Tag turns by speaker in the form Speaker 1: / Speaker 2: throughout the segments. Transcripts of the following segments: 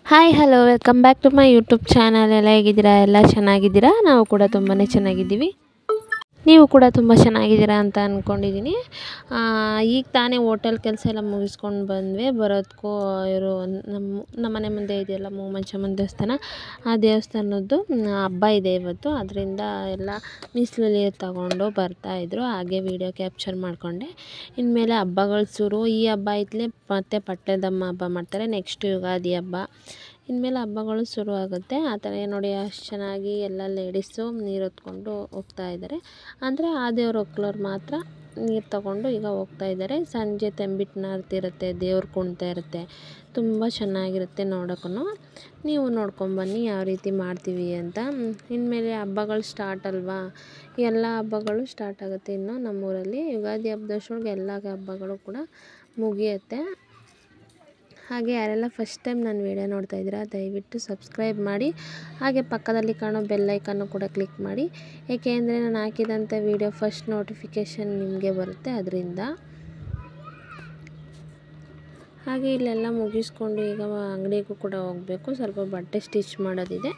Speaker 1: Hi hello welcome back to my YouTube channel. ಎಲ್ಲ ಹೇಗಿದ್ದೀರಾ? ಎಲ್ಲ ಚೆನ್ನಾಗಿದ್ದೀರಾ? ನಾವು ಕೂಡ ತುಂಬಾ ಚೆನ್ನಾಗಿದ್ದೀವಿ. ನೀವು ಕೂಡ ತುಂಬ ಚೆನ್ನಾಗಿದ್ದೀರಾ ಅಂತ ಅಂದ್ಕೊಂಡಿದ್ದೀನಿ. ಈಗ ತಾನೇ ಹೋಟೆಲ್ ಕೆಲಸ ಎಲ್ಲ ಮುಗಿಸ್ಕೊಂಡು ಬಂದ್ವಿ. ಬರೋದಕ್ಕೂ ಇವರು ನಮ್ಮ ಮನೆ ಮುಂದೆ ಇದೆಯಲ್ಲ ಮೂಮಂಚಮ್ಮನ ದೇವಸ್ಥಾನ, ಆ ದೇವಸ್ಥಾನದ್ದು ಹಬ್ಬ ಇದೆ ಇವತ್ತು. ಅದರಿಂದ ಎಲ್ಲ ಮೀಸಲಲ್ಲಿ ತಗೊಂಡು ಬರ್ತಾಯಿದ್ರು. ಹಾಗೆ ವಿಡಿಯೋ ಕ್ಯಾಪ್ಚರ್ ಮಾಡಿಕೊಂಡೆ. ಇನ್ಮೇಲೆ ಹಬ್ಬಗಳು ಶುರು. ಈ ಹಬ್ಬ ಆಯ್ತಲೇ ಮತ್ತು ಪಟ್ಟದಮ್ಮ ಹಬ್ಬ ಮಾಡ್ತಾರೆ, ನೆಕ್ಸ್ಟ್ ಯುಗಾದಿ ಹಬ್ಬ. ಇನ್ಮೇಲೆ ಹಬ್ಬಗಳು ಶುರು ಆಗುತ್ತೆ. ಆ ಥರ ನೋಡಿ ಅಷ್ಟು ಚೆನ್ನಾಗಿ ಎಲ್ಲ ಲೇಡೀಸು ನೀರು ಹೊತ್ಕೊಂಡು ಹೋಗ್ತಾ ಇದ್ದಾರೆ. ಅಂದರೆ ಆ ದೇವ್ರು ಒಕ್ಲೋರು ಮಾತ್ರ ನೀರು ತಗೊಂಡು ಈಗ ಹೋಗ್ತಾ ಇದ್ದಾರೆ. ಸಂಜೆ ತಂಬಿಟ್ಟು ಇರುತ್ತೆ, ದೇವ್ರು ಕುಣಿತಾ ಇರುತ್ತೆ, ತುಂಬ ಚೆನ್ನಾಗಿರುತ್ತೆ ನೋಡೋಕ್ಕೂ. ನೀವು ನೋಡ್ಕೊಂಬನ್ನಿ ಯಾವ ರೀತಿ ಮಾಡ್ತೀವಿ ಅಂತ. ಇನ್ಮೇಲೆ ಹಬ್ಬಗಳು ಸ್ಟಾರ್ಟ್ ಅಲ್ವಾ, ಎಲ್ಲ ಹಬ್ಬಗಳು ಸ್ಟಾರ್ಟ್ ಆಗುತ್ತೆ ಇನ್ನು ನಮ್ಮೂರಲ್ಲಿ. ಯುಗಾದಿ ಹಬ್ಬದಷ್ಟೊಳಗೆ ಎಲ್ಲ ಹಬ್ಬಗಳು ಕೂಡ ಮುಗಿಯುತ್ತೆ. ಹಾಗೆ ಯಾರೆಲ್ಲ ಫಸ್ಟ್ ಟೈಮ್ ನನ್ನ ವೀಡಿಯೋ ನೋಡ್ತಾ ಇದ್ದೀರಾ ದಯವಿಟ್ಟು ಸಬ್ಸ್ಕ್ರೈಬ್ ಮಾಡಿ. ಹಾಗೆ ಪಕ್ಕದಲ್ಲಿ ಕಾಣೋ ಬೆಲ್ಲೈಕನ್ನು ಕೂಡ ಕ್ಲಿಕ್ ಮಾಡಿ, ಏಕೆಂದರೆ ನಾನು ಹಾಕಿದಂಥ ವೀಡಿಯೋ ಫಸ್ಟ್ ನೋಟಿಫಿಕೇಷನ್ ನಿಮಗೆ ಬರುತ್ತೆ ಅದರಿಂದ. ಹಾಗೆ ಇಲ್ಲೆಲ್ಲ ಮುಗಿಸ್ಕೊಂಡು ಈಗ ಅಂಗಡಿಗೂ ಕೂಡ ಹೋಗಬೇಕು. ಸ್ವಲ್ಪ ಬಟ್ಟೆ ಸ್ಟಿಚ್ ಮಾಡೋದಿದೆ,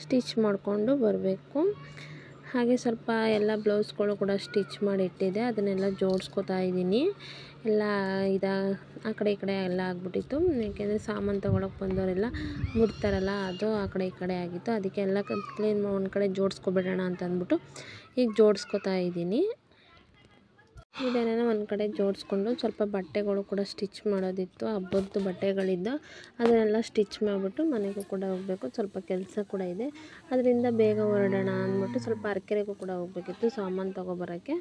Speaker 1: ಸ್ಟಿಚ್ ಮಾಡಿಕೊಂಡು ಬರಬೇಕು. ಹಾಗೆ ಸ್ವಲ್ಪ ಎಲ್ಲ ಬ್ಲೌಸ್ಗಳು ಕೂಡ ಸ್ಟಿಚ್ ಮಾಡಿ ಇಟ್ಟಿದ್ದೆ, ಅದನ್ನೆಲ್ಲ ಜೋಡಿಸ್ಕೊತಾ ಇದ್ದೀನಿ. ಎಲ್ಲ ಆ ಕಡೆ ಈ ಕಡೆ ಎಲ್ಲ ಆಗಿಬಿಟ್ಟಿತ್ತು. ಏಕೆಂದರೆ ಸಾಮಾನು ತೊಗೊಳಕ್ಕೆ ಬಂದವರೆಲ್ಲ ಮುಡ್ತಾರಲ್ಲ, ಅದು ಆ ಕಡೆ ಈ ಕಡೆ ಆಗಿತ್ತು. ಅದಕ್ಕೆ ಎಲ್ಲ ಕ್ಲೀನ್ ಒಂದು ಕಡೆ ಜೋಡಿಸ್ಕೊಬಿಡೋಣ ಅಂತ ಅಂದ್ಬಿಟ್ಟು ಈಗ ಜೋಡಿಸ್ಕೊತಾ ಇದ್ದೀನಿ. ಇದನ್ನೆಲ್ಲ ಒಂದು ಕಡೆ ಜೋಡಿಸ್ಕೊಂಡು ಸ್ವಲ್ಪ ಬಟ್ಟೆಗಳು ಕೂಡ ಸ್ಟಿಚ್ ಮಾಡೋದಿತ್ತು, ಹಬ್ಬದ್ದು ಬಟ್ಟೆಗಳಿದ್ದು ಅದನ್ನೆಲ್ಲ ಸ್ಟಿಚ್ ಮಾಡಿಬಿಟ್ಟು ಮನೆಗೂ ಕೂಡ ಹೋಗಬೇಕು. ಸ್ವಲ್ಪ ಕೆಲಸ ಕೂಡ ಇದೆ, ಅದರಿಂದ ಬೇಗ ಹೊರಡೋಣ ಅಂದ್ಬಿಟ್ಟು ಸ್ವಲ್ಪ ಅರಕೆರೆಗೂ ಕೂಡ ಹೋಗಬೇಕಿತ್ತು ಸಾಮಾನು ತೊಗೊಬರೋಕ್ಕೆ.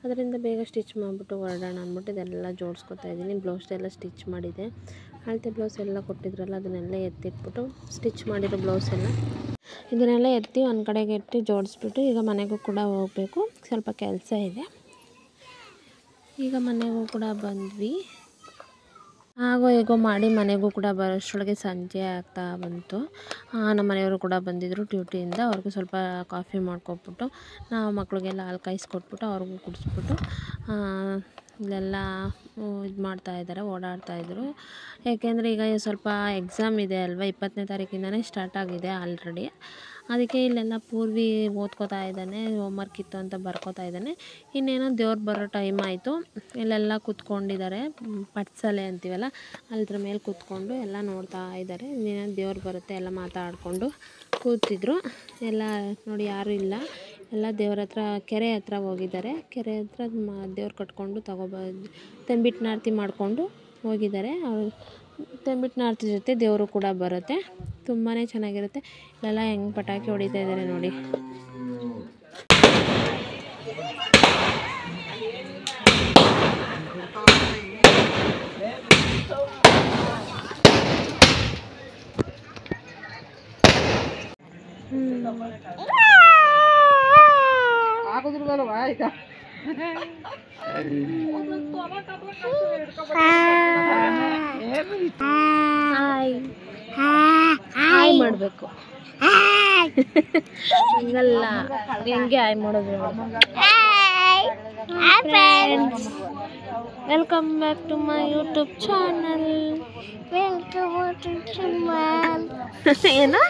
Speaker 1: ಅದರಿಂದ ಬೇಗ ಸ್ಟಿಚ್ ಮಾಡಿಬಿಟ್ಟು ಹೊರಡೋಣ ಅಂದ್ಬಿಟ್ಟು ಇದೆಲ್ಲ ಜೋಡಿಸ್ಕೊತಾ ಇದ್ದೀನಿ. ಬ್ಲೌಸ್ ಎಲ್ಲ ಸ್ಟಿಚ್ ಮಾಡಿದೆ, ಅಳತೆ ಬ್ಲೌಸ್ ಎಲ್ಲ ಕೊಟ್ಟಿದ್ರಲ್ಲ ಅದನ್ನೆಲ್ಲ ಎತ್ತಿಟ್ಬಿಟ್ಟು ಸ್ಟಿಚ್ ಮಾಡಿರೋ ಬ್ಲೌಸ್ ಎಲ್ಲ ಇದನ್ನೆಲ್ಲ ಎತ್ತಿ ಒಂದು ಕಡೆಗೆ ಇಟ್ಟು ಜೋಡಿಸ್ಬಿಟ್ಟು ಈಗ ಮನೆಗೂ ಕೂಡ ಹೋಗಬೇಕು. ಸ್ವಲ್ಪ ಕೆಲಸ ಇದೆ. ಈಗ ಮನೆಗೂ ಕೂಡ ಬಂದ್ವಿ. ಹಾಗೋ ಹೇಗೋ ಮಾಡಿ ಮನೆಗೂ ಕೂಡ ಬರೋಷ್ಟರೊಳಗೆ ಸಂಜೆ ಆಗ್ತಾ ಬಂತು. ನಮ್ಮ ಮನೆಯವರು ಕೂಡ ಬಂದಿದ್ದರು ಡ್ಯೂಟಿಯಿಂದ. ಅವ್ರಿಗೂ ಸ್ವಲ್ಪ ಕಾಫಿ ಮಾಡ್ಕೊಟ್ಬಿಟ್ಟು ನಾವು ಮಕ್ಕಳಿಗೆಲ್ಲ ಹಾಲು ಕಾಯಿಸ್ಕೊಟ್ಬಿಟ್ಟು ಅವ್ರಿಗೂ ಕುಡಿಸ್ಬಿಟ್ಟು ಇಲ್ಲೆಲ್ಲ ಇದು ಮಾಡ್ತಾಯಿದ್ದಾರೆ, ಓಡಾಡ್ತಾಯಿದ್ರು. ಯಾಕೆಂದರೆ ಈಗ ಸ್ವಲ್ಪ ಎಕ್ಸಾಮ್ ಇದೆ ಅಲ್ವಾ, 20ನೇ ತಾರೀಕಿಂದನೇ ಸ್ಟಾರ್ಟ್ ಆಗಿದೆ ಆಲ್ರೆಡಿ. ಅದಕ್ಕೆ ಇಲ್ಲೆಲ್ಲ ಪೂರ್ವಿ ಓದ್ಕೋತಾ ಇದ್ದಾನೆ, ಹೋಮ್ವರ್ಕ್ ಇತ್ತು ಅಂತ ಬರ್ಕೋತಾ ಇದ್ದಾನೆ. ಇನ್ನೇನೋ ದೇವ್ರು ಬರೋ ಟೈಮ್ ಆಯಿತು. ಇಲ್ಲೆಲ್ಲ ಕೂತ್ಕೊಂಡಿದ್ದಾರೆ, ಪಟ್ಸಲೆ ಅಂತೀವಲ್ಲ ಅದ್ರ ಮೇಲೆ ಕೂತ್ಕೊಂಡು ಎಲ್ಲ ನೋಡ್ತಾ ಇದ್ದಾರೆ. ಇನ್ನೇನೋ ದೇವ್ರು ಬರುತ್ತೆ ಎಲ್ಲ ಮಾತಾಡಿಕೊಂಡು ಕೂತಿದ್ರು. ಎಲ್ಲ ನೋಡಿ ಯಾರೂ ಇಲ್ಲ, ಎಲ್ಲ ದೇವ್ರ ಹತ್ರ ಕೆರೆ ಹತ್ರ ಹೋಗಿದ್ದಾರೆ. ಕೆರೆ ಹತ್ರ ದೇವ್ರು ಕಟ್ಕೊಂಡು ತಂಬಿಟ್ಟು ಆರತಿ ಮಾಡಿಕೊಂಡು ಹೋಗಿದ್ದಾರೆ. ಅವರು ತಂಬಿಟ್ಟು ಆರತಿ ಜೊತೆ ದೇವರು ಕೂಡ ಬರುತ್ತೆ, ತುಂಬಾ ಚೆನ್ನಾಗಿರುತ್ತೆ. ಇಲ್ಲೆಲ್ಲ ಹೆಂಗೆ ಪಟಾಕಿ ಹೊಡಿತಾ ಇದ್ದಾರೆ ನೋಡಿ. ಹಾಯ್ ಮಾಡಬೇಕು ಹಂಗಲ್ಲ, ಹೆಂಗೆ ಹಾಯ್ ಮಾಡೋದು. Welcome back to my YouTube channel. ಏನು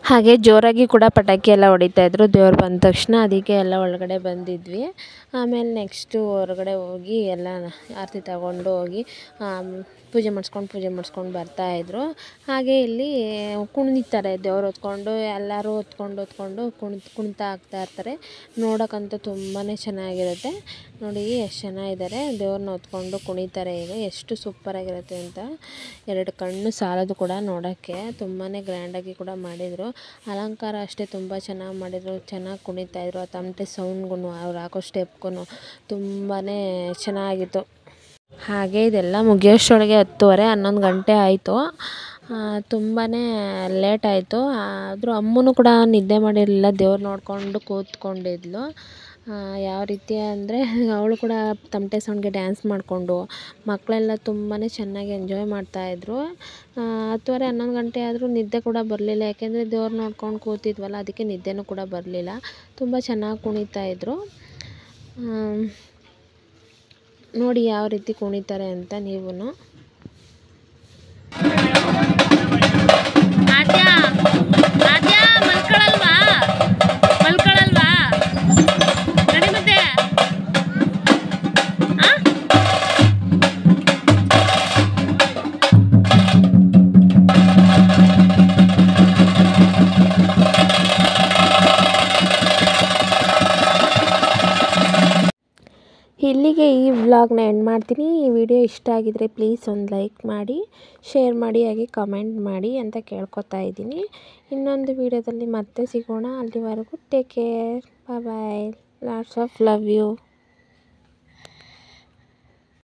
Speaker 1: ಹಾಗೆ ಜೋರಾಗಿ ಕೂಡ ಪಟಾಕಿ ಎಲ್ಲ ಹೊಡಿತಾಯಿದ್ರು ದೇವ್ರು ಬಂದ ತಕ್ಷಣ. ಅದಕ್ಕೆ ಎಲ್ಲ ಒಳಗಡೆ ಬಂದಿದ್ವಿ. ಆಮೇಲೆ ನೆಕ್ಸ್ಟು ಹೊರಗಡೆ ಹೋಗಿ ಎಲ್ಲ ಆರತಿ ತಗೊಂಡು ಹೋಗಿ ಪೂಜೆ ಮಾಡಿಸ್ಕೊಂಡು ಬರ್ತಾಯಿದ್ರು. ಹಾಗೆ ಇಲ್ಲಿ ಕುಣಿತಾರೆ, ದೇವ್ರು ಹೊತ್ಕೊಂಡು ಎಲ್ಲರೂ ಹೊತ್ಕೊಂಡು ಕುಣಿತಾ ಇರ್ತಾರೆ. ನೋಡೋಕ್ಕಂತೂ ತುಂಬಾ ಚೆನ್ನಾಗಿರುತ್ತೆ. ನೋಡಿ ಎಷ್ಟು ಚೆನ್ನಾಗಿದ್ದಾರೆ, ದೇವ್ರನ್ನ ಹೊತ್ಕೊಂಡು ಕುಣಿತಾರೆ. ಈಗ ಎಷ್ಟು ಸೂಪರಾಗಿರುತ್ತೆ ಅಂತ, 2 ಕಣ್ಣು ಸಾಲದು ಕೂಡ ನೋಡೋಕ್ಕೆ. ತುಂಬಾ ಗ್ರ್ಯಾಂಡಾಗಿ ಕೂಡ ಮಾಡಿದರು. ಅಲಂಕಾರ ಅಷ್ಟೇ ತುಂಬ ಚೆನ್ನಾಗಿ ಮಾಡಿದರು, ಚೆನ್ನಾಗಿ ಕುಣಿತಾಯಿದ್ರು. ಆ ತಮಟೆ ಸೌಂಡ್ಗೂ ಅವ್ರು ಹಾಕೋ ಸ್ಟೆಪ್ಗೂ ತುಂಬಾ ಚೆನ್ನಾಗಿತ್ತು. ಹಾಗೆ ಇದೆಲ್ಲ ಮುಗಿಯೋಷ್ಟರೊಳಗೆ 10:30 11 ಗಂಟೆ ಆಯಿತು. ತುಂಬಾ ಲೇಟ್ ಆಯಿತು. ಆದರೂ ಅಮ್ಮನೂ ಕೂಡ ನಿದ್ದೆ ಮಾಡಿರಲಿಲ್ಲ, ದೇವ್ರು ನೋಡಿಕೊಂಡು ಕೂತ್ಕೊಂಡಿದ್ಲು. ಯಾವ ರೀತಿ ಅಂದರೆ ಅವಳು ಕೂಡ ತಮಟೆ ಸೌಂಡ್ಗೆ ಡ್ಯಾನ್ಸ್ ಮಾಡಿಕೊಂಡು, ಮಕ್ಕಳೆಲ್ಲ ತುಂಬಾ ಚೆನ್ನಾಗಿ ಎಂಜಾಯ್ ಮಾಡ್ತಾಯಿದ್ರು. 10:30 11 ಗಂಟೆ ಆದರೂ ನಿದ್ದೆ ಕೂಡ ಬರಲಿಲ್ಲ, ಯಾಕೆಂದರೆ ದೇವ್ರು ನೋಡ್ಕೊಂಡು ಕೂತಿದ್ವಲ್ಲ, ಅದಕ್ಕೆ ನಿದ್ದೆನೂ ಕೂಡ ಬರಲಿಲ್ಲ. ತುಂಬ ಚೆನ್ನಾಗಿ ಕುಣಿತಾಯಿದ್ರು. ನೋಡಿ ಯಾವ ರೀತಿ ಕುಣಿತಾರೆ ಅಂತ ನೀವು. ಇಲ್ಲಿಗೆ ಈ ವ್ಲಾಗ್ನ ಎಂಡ್ ಮಾಡ್ತೀನಿ. ಈ ವಿಡಿಯೋ ಇಷ್ಟ ಆಗಿದರೆ ಪ್ಲೀಸ್ ಒಂದು ಲೈಕ್ ಮಾಡಿ, ಶೇರ್ ಮಾಡಿ, ಹಾಗೆ ಕಮೆಂಟ್ ಮಾಡಿ ಅಂತ ಕೇಳ್ಕೊತಾ ಇದ್ದೀನಿ. ಇನ್ನೊಂದು ವಿಡಿಯೋದಲ್ಲಿ ಮತ್ತೆ ಸಿಗೋಣ. ಅಲ್ಲಿವರೆಗೂ take care, bye bye, lots of love you.